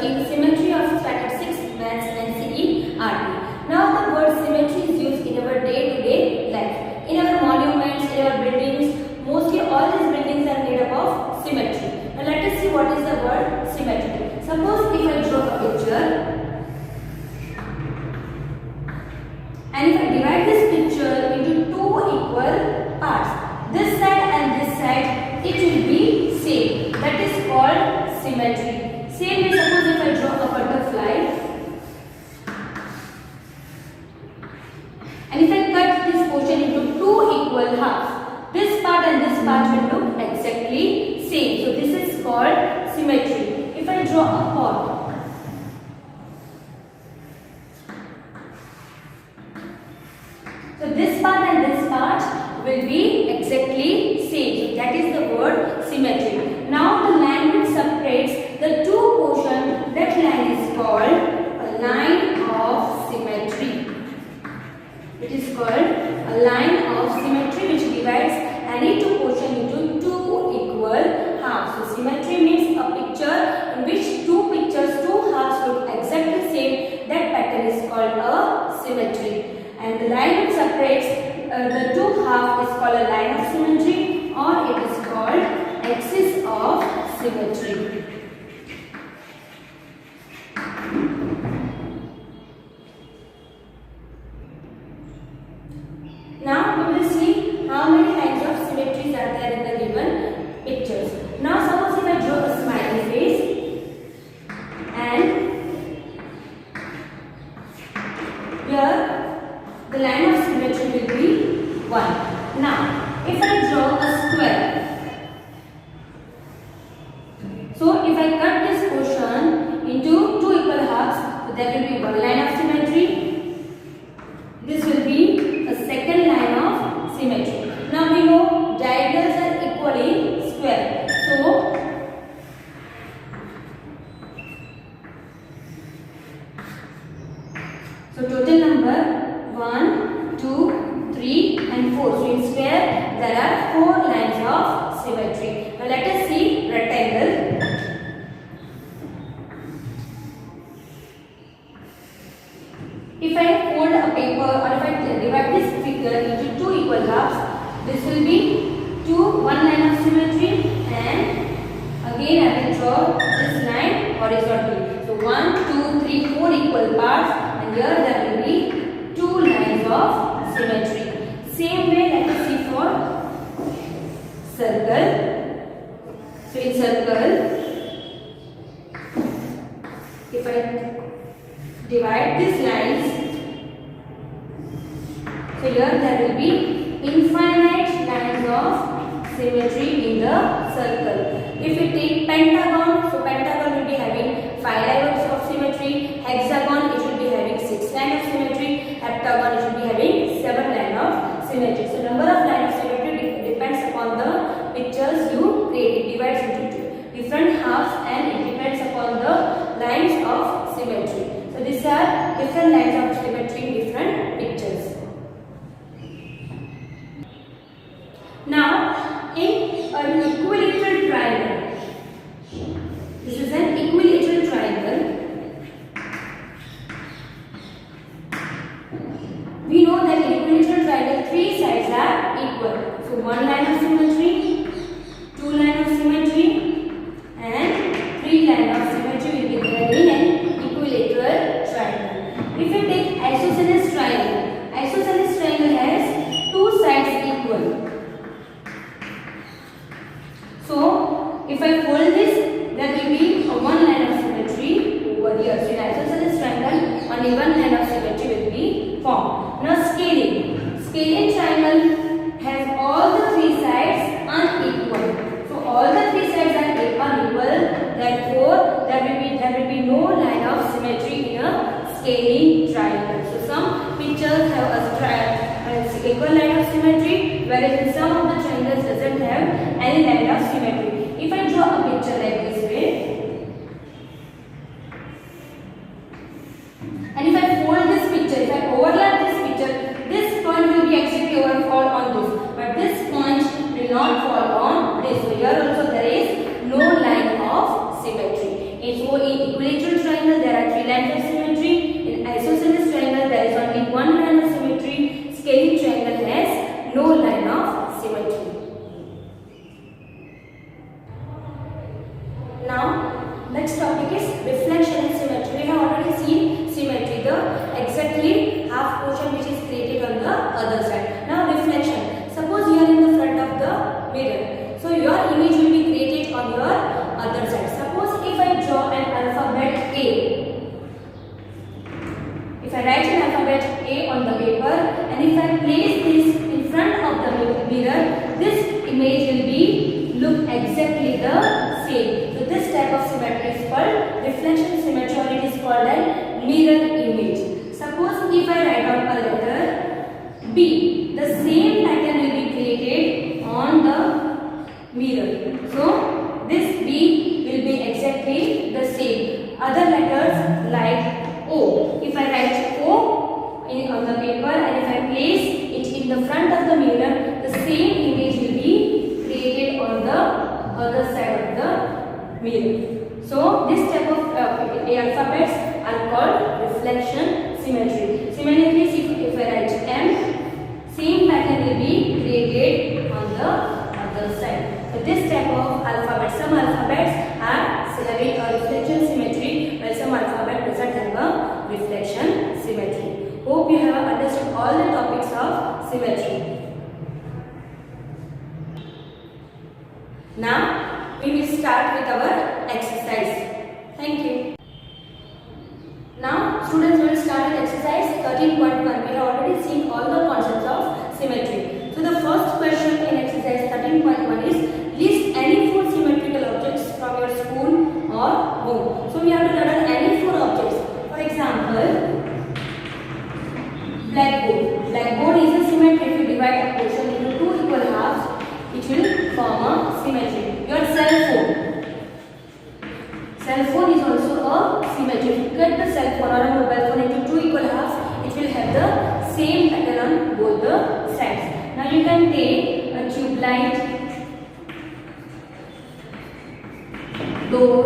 Symmetry of Statistics, Maths and CERT. Now the word symmetry is used in our day-to-day life. In our monuments, in our buildings, mostly all these buildings are made up of symmetry. Now let us see what is the word symmetry. Suppose if I draw a picture and if I divide this picture into two equal parts, this side and this side, it will be same. That is called symmetry. Same way, suppose if I draw a butterfly and if I cut this portion into two equal halves, this part and this part will look exactly same. So this is called symmetry. If I draw a pot, so this part and this part will be exactly same. So that is the word symmetry. Now the line which separates the two portions, that line is called a line of symmetry. It is called a line of symmetry which divides any two portions into two equal halves. So symmetry means a picture in which two halves look exactly same. That pattern is called a symmetry. And the line which separates the two halves is called a line of symmetry, or it is called axis of symmetry. Now we will see how many kinds of symmetries are there in the given pictures. Now suppose if I draw a smiley face and here the line of symmetry will be 1. Now if I draw a square, so if I cut this portion into two equal halves, so there will be one line of symmetry. This will be a second line of symmetry. Now we know diagonals are equally square. So total number 1, 2, 3 and 4. So in square there are 4 lines of symmetry. Now let us see rectangle. If I fold a paper or if I divide this figure into two equal halves, this will be one line of symmetry, and again I will draw this line horizontally. So 1, 2, 3, 4 equal parts, and here there will be 2 lines of symmetry. Same way let us see for circle. So in circle, if I divide these lines, so here there will be infinite lines of symmetry in the circle. If we take pentagon, so pentagon will be having 5 lines of symmetry, hexagon it will be having 6 lines of symmetry, heptagon it will be having 7 lines of symmetry. So number of lines of symmetry depends upon the pictures you create. It divides into different halves and it depends upon the lines of symmetry. So these are different lines of symmetry in different pictures. Now in an equilateral triangle, this is an equilateral triangle. We know that in equilateral triangle 3 sides are equal. So 1 line of symmetry, 2 line of symmetry and 3 line of symmetry will be there in an equilateral triangle. If we take isosceles triangle has 2 sides equal. So if I fold this, there will be a 1 line of symmetry over here. So in isosceles triangle, only 1 line of symmetry will be formed. Now scaling. Scaling triangle has all the 3 sides unequal. So all the 3 sides are unequal. Therefore, there will be no line of symmetry in a scaling triangle. So some pictures have a equal line of symmetry, whereas in some of the triangles doesn't have any line of symmetry. If I draw a picture like this way, and if I fold this picture, if I overlap this picture, this point will be actually fall on this, but this point will not fall on this. So here also there is no line of symmetry. So in equilateral next topic is reflection and symmetry. We have already seen symmetry, the exactly half portion which is created on the other side. Now reflection. Suppose you are in the front of the mirror, so your image will be created on your other side. Suppose if I draw an alphabet A, if I write an alphabet A on the paper and if I place this in front of the mirror, this image will be look exactly the same. So this type of symmetry is called reflection symmetry, or it is called a mirror image. Suppose if I write out a letter B, the same pattern will be created on the mirror. So this B will be exactly the same. Other letters like O, if I write O on the paper and if I place it in the front of the mirror, the same image will be created on the other side of the mirror. So this type of alphabets are called reflection symmetry. Similarly, if I write M, same pattern will be created on the other side. So this type of alphabet, some alphabets are having a reflection symmetry, while some alphabet doesn't have a reflection symmetry. Hope you have understood all the topics of symmetry. Now we will start with our exercise. Thank you. Now students will start with exercise 13.1. We have already seen all the concepts of symmetry. So the first question in exercise 13.1 is list any 4 symmetrical objects from your school or home. So we have to learn any 4 objects. For example, blackboard. Blackboard is a symmetry. If you divide a portion into 2 equal halves, it will form a symmetry. Your cell phone. Cell phone is also a symmetry. If you cut the cell phone or a mobile phone into 2 equal halves, it will have the same pattern on both the sides. Now you can take a tube light, door,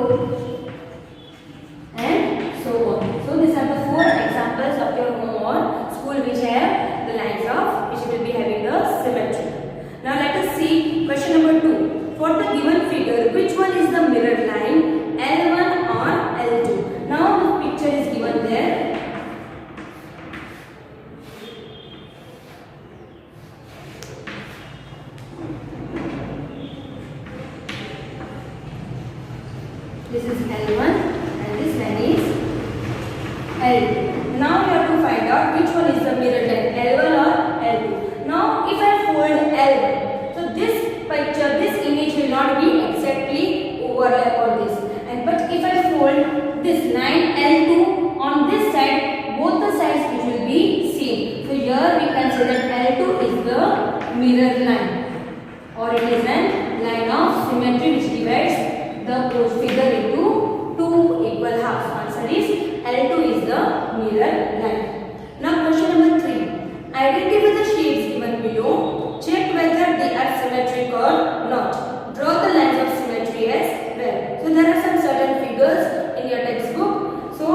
and so on. So these are the 4 examples of your home or school which have the lines of which will be having the symmetry. Now let us see question number 2. For the given figure, which one is the mirror line, L1 or L2? Now the picture is given there. This is L1 and this line is L2. Now you have to find out which one is the mirror line, L1 or L2. Now if I fold L1, so this picture, this image will not be exactly overlap on this. But if I fold this line L2 on this side, both the sides it will be same. So here we can say that L2 is the mirror line, or it is a line of symmetry which divides the figure into 2 equal halves. Answer is L2 is the mirror line. Now question number 3. Identify the shapes given below. Check whether they are symmetric or not. Draw the lines of symmetry as well. So there are some certain figures in your textbook. So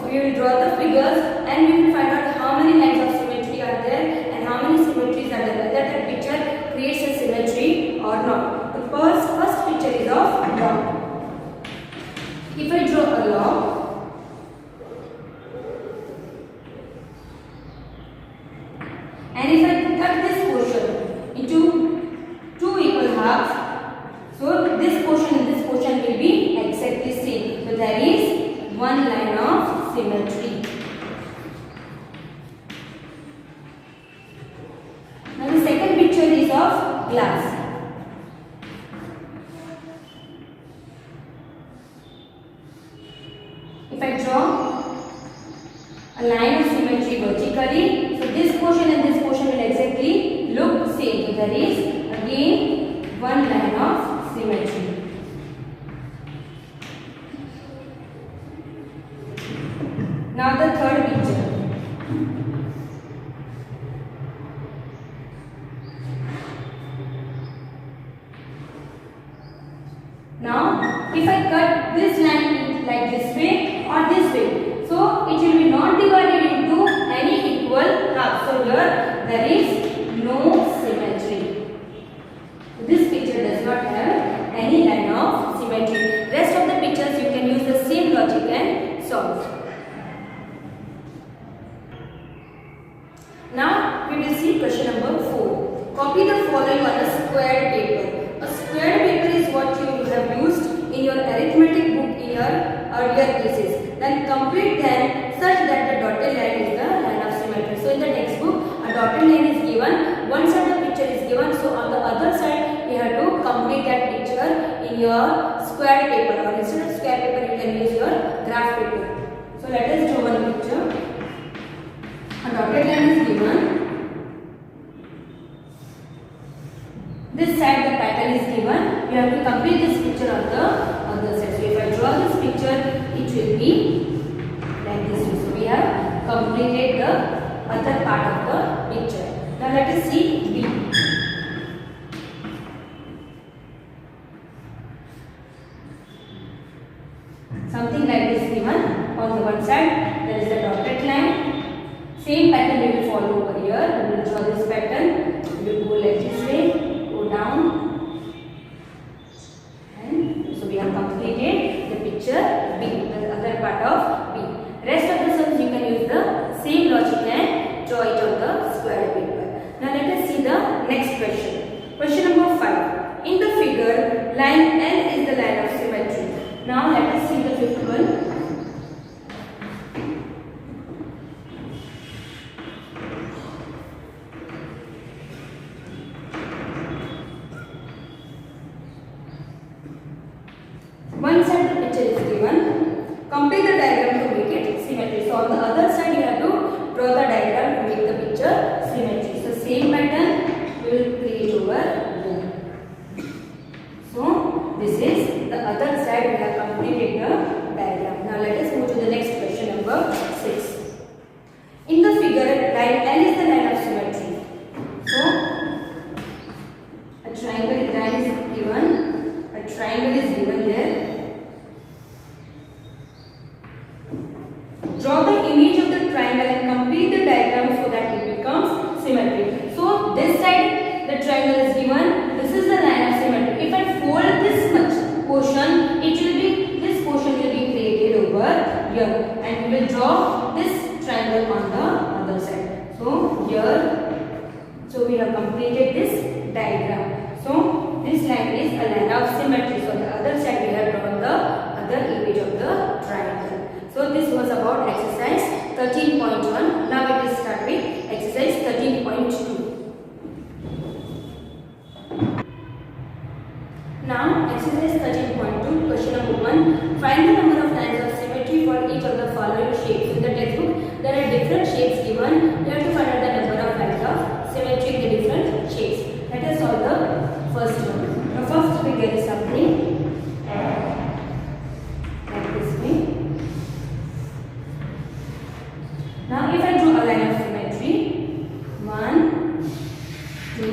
we will draw the figures and we will find out how many lines of symmetry are there and how many symmetries are there. Whether that picture creates a symmetry or not. The first picture is of log. If I draw a log, and if I cut this portion into 2 equal halves, so this portion and this portion will be exactly same. So there is one line of symmetry. Now the second picture is of glass. If I draw a line of symmetry vertically, so this portion and this portion will exactly look same. So there is again one line of symmetry. Now the third picture. Now if I cut this line like this way or this way, so it will be not divided into any equal halves. So here there is no symmetry. This picture does not have any line of symmetry. Rest of the pictures you can use your arithmetic book in your earlier cases. Then complete them such that the dotted line is the line of symmetry. So in the textbook, a dotted line is given. One side the picture is given. So on the other side, you have to complete that picture in your square paper, or instead of square paper, you can use your graph paper. So let us draw one picture. A dotted line is given. This side the pattern is given. You have to complete this picture on the other side. So if I draw this picture, it will be like this. So we have completed the other part of the picture. Now let us see B. Something like this given. On the one side there is a dotted line. Same pattern we will follow over here. We will draw this pattern. We will go like this way. Down, and so we have completed the picture B, the other part of B. Rest of the sums you can use the same logic and draw it on the square paper. Now let us see the next question. Question number 5. In the figure, line L is the line of symmetry. Now let us see the fifth one. One side the picture is given. Complete the diagram to make it symmetry. So on the other side you have to draw the diagram to make the picture symmetry. So same pattern we will create over here. So this is the other side we have completed the diagram. Now let us move to the next question number 6. In the figure, line L is the line of symmetry. So a triangle line is given. A triangle is given here. Draw the image of the triangle and complete the diagram so that it becomes symmetric. So this side the triangle is given. This is the line of symmetry. If I fold this much portion, this portion will be created over here, and we will draw this triangle on the other side. So here, so we have completed this diagram. So this line is a line of symmetry. So on the other side we have drawn the other image of the triangle. So this was about exercise 13.1. Now we will start with exercise 13.2. Now exercise 13.2, question number 1. Find the number of lines of symmetry for each of the following shapes. In the textbook there are different shapes given. You have to find out the number of lines of symmetry in the different shapes. Let us solve the first one. The first figure is something like this way. Now if I draw a line of symmetry, 1, 2,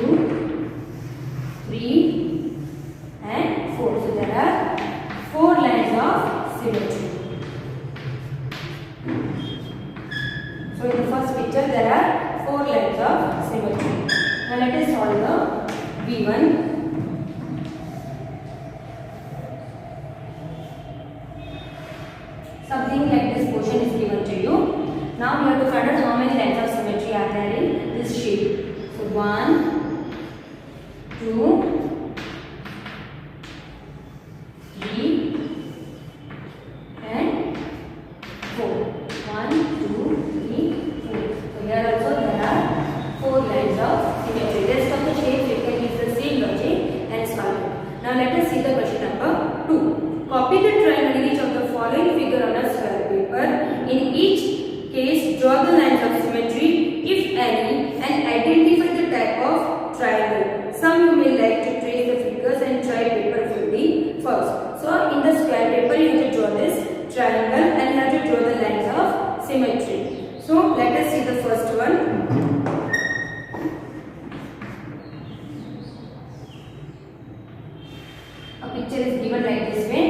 3 and 4. So there are 4 lines of symmetry. So in the first picture there are 4 lines of symmetry. Now let us solve the B1. Something like this portion is given to you. Now you have to find out how many lines of symmetry are there in this shape. So 1, 2, 3 and 4. 1, 2, 3, 4. So here also there are 4 lines of symmetry. Rest of the shapes you can use the same logic and solve it. Now let us see the question number 2. Copy the triangle image of the following figure on a square paper. In each case, draw the lines of symmetry, if any, and identify the type of triangle. Some you may like to trace the figures and try paper fully first. So in the square paper you have to draw this triangle and you have to draw the lines of symmetry. So let us see the first one. A picture is given like this way.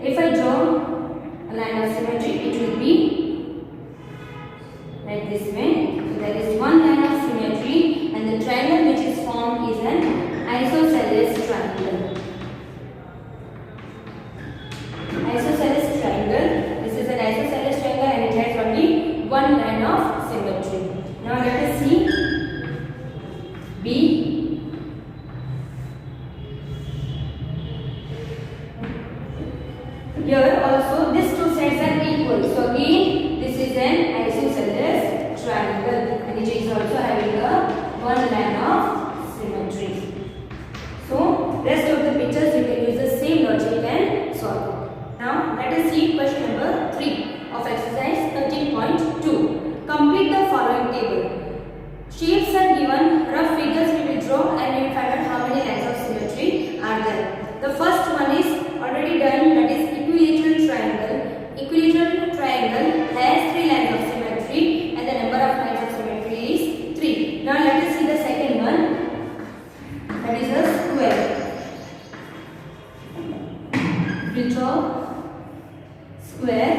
If I draw a line of symmetry, it will be like this way. So there is one line of symmetry and the triangle which is formed is an isosceles triangle. Isosceles triangle. This is an isosceles triangle and it has only one line of symmetry. Now let us see here also these two sides are equal. So again this is an isosceles triangle and it is also having a one line of symmetry. So rest of the pictures you can use the same logic and solve it. Now let us see question number 3 of exercise 13.2. Complete the following table. Shapes are given, rough figures we will draw and we will find out how many lines of symmetry are there. The first one is already done, that is equilateral triangle. Equilateral triangle has 3 lines of symmetry and the number of lines of symmetry is 3. Now let us see the second one, that is a square. We draw square.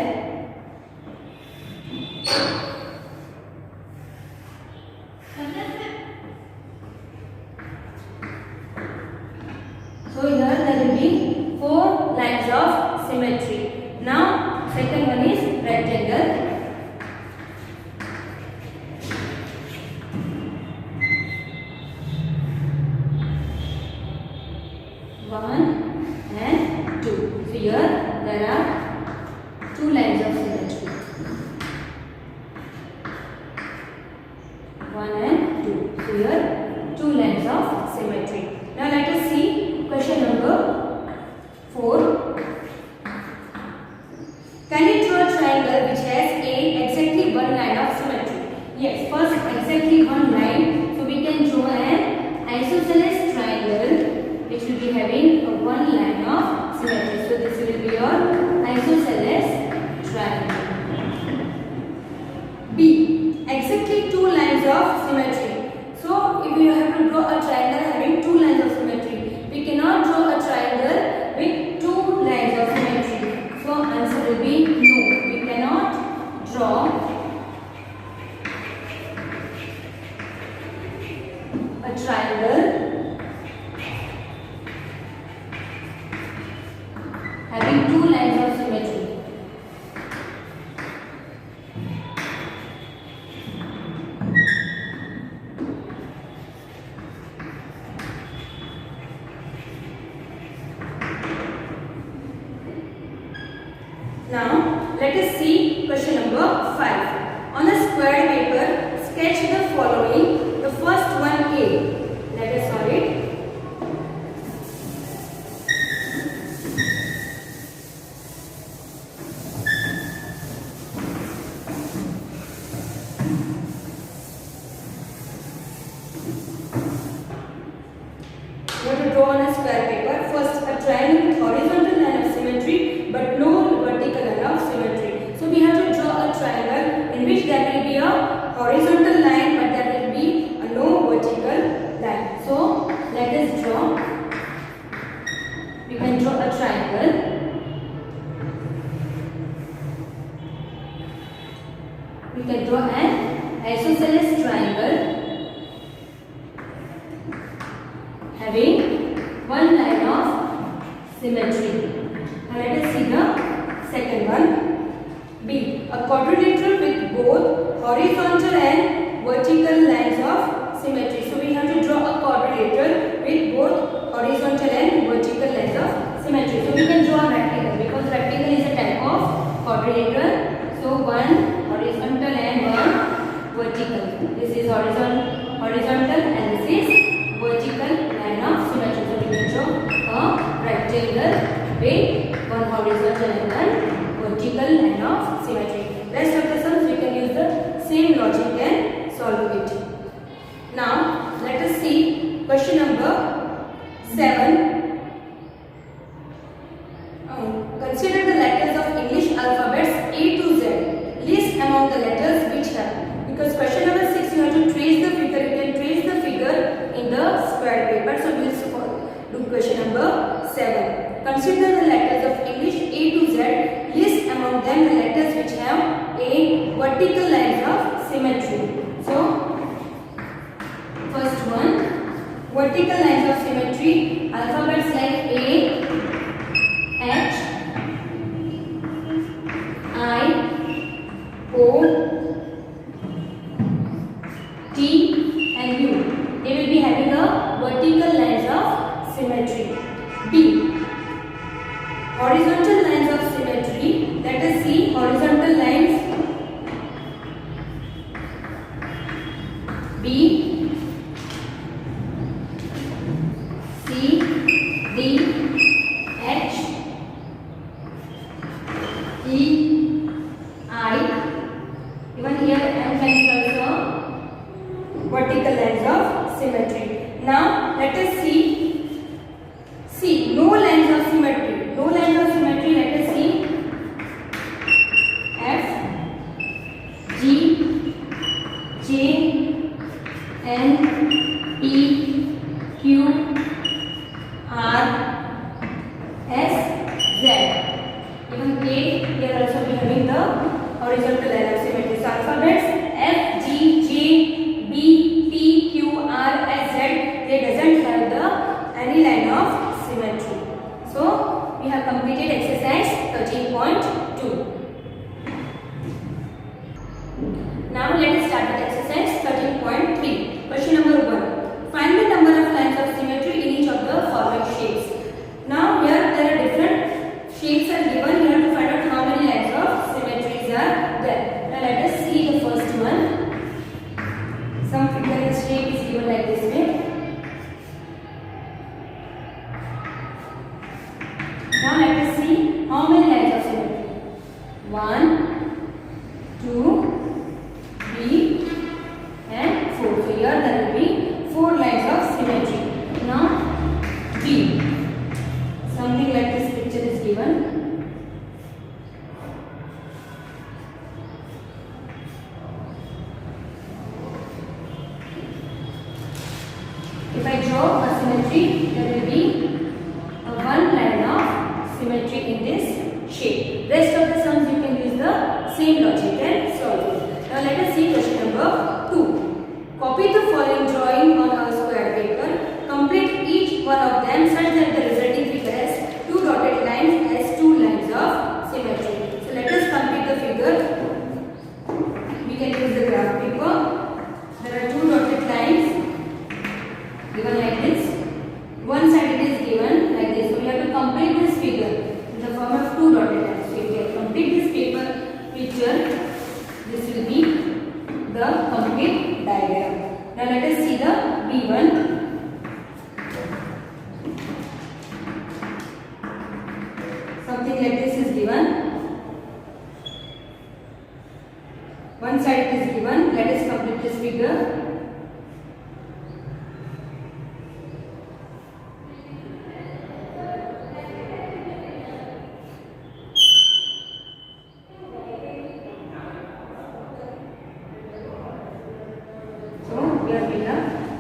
So here there will be 4 lines of symmetry. Now second one is rectangle. One and two. So here there are 2 lines of symmetry. 1 and 2. So here 2 lines of symmetry. Now let us see question number 4. Can you draw a triangle which has exactly 1 line of symmetry? Yes, first exactly 1 line. So we can draw an isosceles triangle which will be having a 1 line of symmetry. So this will be your isosceles triangle. B. Exactly 2 lines of symmetry. So if you have to draw a triangle having 2 lines of symmetry, we cannot draw a triangle with 2 lines of symmetry. So answer will be no. We cannot draw a triangle having 2 lines of symmetry. Now let us see question number 5. On a square paper, sketch the following. The first one A. Let us solve it. You have to draw on a square paper. First, a triangle with horizontal line of symmetry but no vertical line of symmetry. So we have to draw a triangle in which there will be a horizontal line but there will be a no vertical line. So let us draw. We can draw a triangle. We can draw an isosceles triangle having 1 line of symmetry. Now let us see the second one. B. A quadrilateral with both horizontal and vertical lines of symmetry. So we have to draw a quadrilateral with both horizontal and vertical lines of symmetry. So we can draw a rectangle because rectangle is a type of quadrilateral. So one horizontal and one vertical. This is horizontal and this is vertical line of symmetry. So we can draw a rectangle with one horizontal and one vertical line of symmetry. Rest of the sums we can use the same logic and solve it. Now let us see question number 7. Consider the letters of English alphabets A to Z. List among the letters which have. Because question number 6 you have to trace the figure. You can trace the figure in the square paper. So we will do question number 7. Consider the letters of English A to Z. List among them the letters which have a vertical lines of symmetry. So first one, vertical lines of symmetry. Alphabets like A, H, I, O, T and U. They will be having a vertical lines of symmetry. B. Horizontal lines of symmetry let us see horizontal lines B, C, D, H, E, I. Even here M line is also vertical lines of symmetry. Now let us see no lines of symmetry. No lines of symmetry. Let us see F, G, J, N, P, Q, R, S, Z. Even K, here also we having the horizontal line of symmetry. So alphabets F, G, J, B, P, Q, R, S, Z, they doesn't have the any line of symmetry. So we have completed exercise 13.2. Now let us start with exercise 13.3. Question number 1. Find the number of lines of symmetry in each of the following shapes. Now here there are different shapes are given. You have to find out how many lines of symmetries are there. Now let us see the first one. Some figure shape is given like this way. Now let us see how many lines of symmetry. 1, 2, 3 and 4. So here there will be 4 lines of symmetry. Now B. Something like this picture is given. If I draw a symmetry, there will be one line of symmetry in this shape. Rest of the sums you can use the same logic and solve it. Now let us see question number 2. Copy the following drawing on a square paper. Complete each one of them such that the resulting figure has 2 dotted lines as 2 lines of symmetry. So let us complete the figure. We can use the graph paper. There are 2 dotted lines given like this. One side it is given like this. So we have to complete this figure in the form of 2 dotted lines. So if we complete this paper picture, this will be the complete diagram. Now let us see the B1. Something like this is given. One side it is given. Let us complete this figure.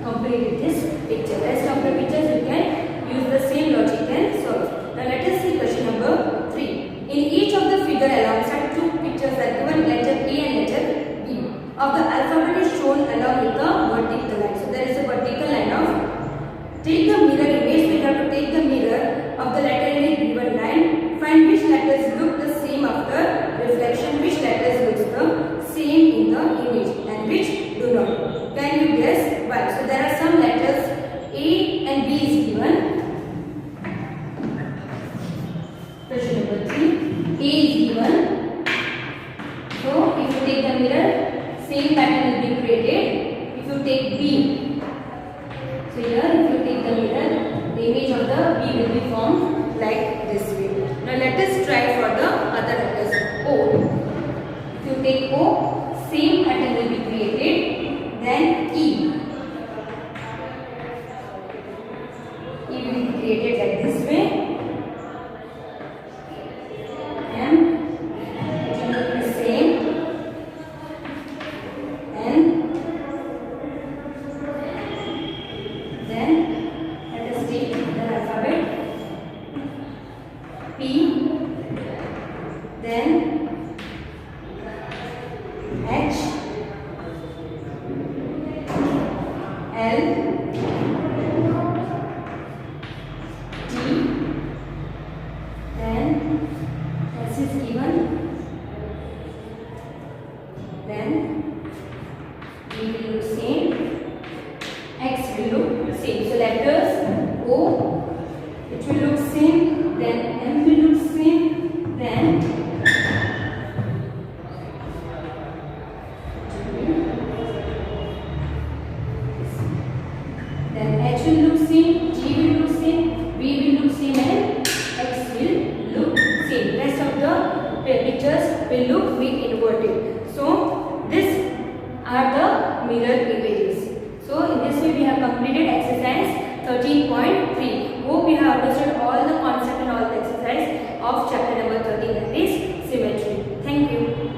Complete this picture. Rest of the pictures you can use the same logic and solve. Now let us see question number 3. In each of the figure alongside 2 pictures are given letter A and letter B of the alphabet is shown along with the vertical line. So there is a vertical line of take the mirror image. We have to take the mirror of the letter in a given line. Find which letters look the same after reflection, which letters looks the same in the image and which do not. Can you guess why? So there are some letters A and B is given. Question number 3. A is given. So if you take the mirror, same pattern will be created. If you take B, so here if you take the mirror, the image of the B will be formed like this way. Now let us try for the other letters. O. If you take O, same pattern will be created. Then E. E will be created like this way. M. It will look the same. N. Then let us take the alphabet. P. Then H. L, T, then S is given, then E will look same, X will look same. So letters O, it will look same, then M will look same, then will look be inverted. So this are the mirror images. So in this way we have completed exercise 13.3. Hope you have understood all the concept and all the exercise of chapter number 13.